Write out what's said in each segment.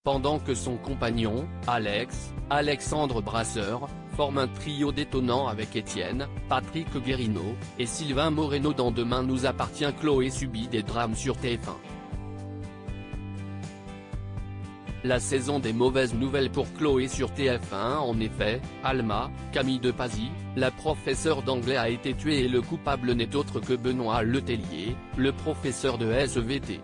pendant que son compagnon, Alexandre Brasseur, forme un trio détonnant avec Étienne, Patrick Guérino, et Sylvain Moreno dans Demain nous appartient. Chloé subit des drames sur TF1. La saison des mauvaises nouvelles pour Chloé sur TF1. En effet, Alma, Camille de Pazy, la professeure d'anglais a été tuée et le coupable n'est autre que Benoît Letellier, le professeur de SVT.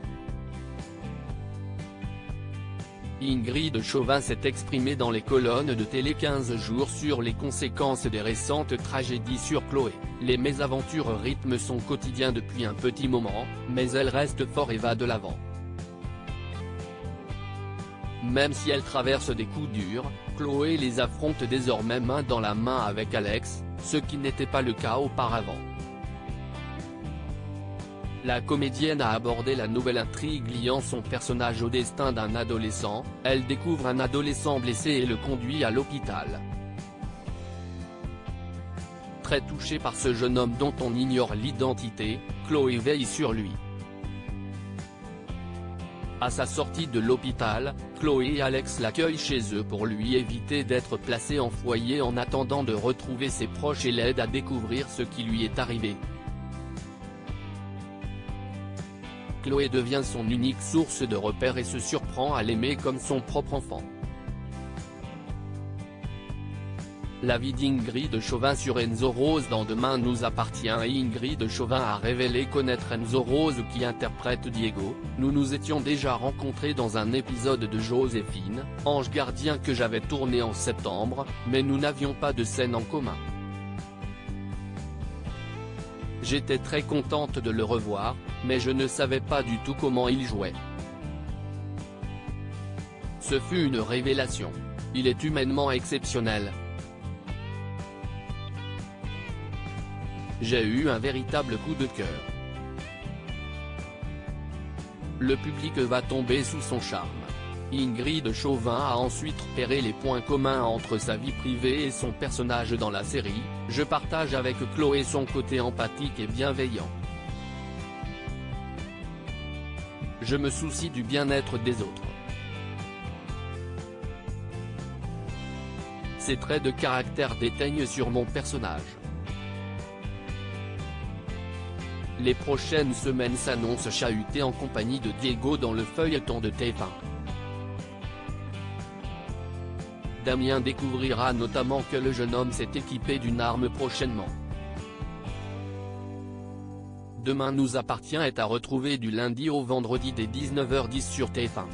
Ingrid Chauvin s'est exprimée dans les colonnes de Télé 15 jours sur les conséquences des récentes tragédies sur Chloé. Les mésaventures rythment son quotidien depuis un petit moment, mais elle reste fort et va de l'avant. Même si elle traverse des coups durs, Chloé les affronte désormais main dans la main avec Alex, ce qui n'était pas le cas auparavant. La comédienne a abordé la nouvelle intrigue liant son personnage au destin d'un adolescent. Elle découvre un adolescent blessé et le conduit à l'hôpital. Très touchée par ce jeune homme dont on ignore l'identité, Chloé veille sur lui. À sa sortie de l'hôpital, Chloé et Alex l'accueillent chez eux pour lui éviter d'être placé en foyer en attendant de retrouver ses proches et l'aident à découvrir ce qui lui est arrivé. Chloé devient son unique source de repères et se surprend à l'aimer comme son propre enfant. La vie d'Ingrid Chauvin sur Enzo Rose dans Demain nous appartient. Ingrid Chauvin a révélé connaître Enzo Rose qui interprète Diego. Nous nous étions déjà rencontrés dans un épisode de Joséphine, Ange gardien que j'avais tourné en septembre, mais nous n'avions pas de scène en commun. J'étais très contente de le revoir, mais je ne savais pas du tout comment il jouait. Ce fut une révélation. Il est humainement exceptionnel. J'ai eu un véritable coup de cœur. Le public va tomber sous son charme. Ingrid Chauvin a ensuite repéré les points communs entre sa vie privée et son personnage dans la série. Je partage avec Chloé son côté empathique et bienveillant. Je me soucie du bien-être des autres. Ces traits de caractère déteignent sur mon personnage. Les prochaines semaines s'annoncent chahutées en compagnie de Diego dans le feuilleton de TF1. Damien découvrira notamment que le jeune homme s'est équipé d'une arme prochainement. Demain nous appartient est à retrouver du lundi au vendredi dès 19h10 sur TF1.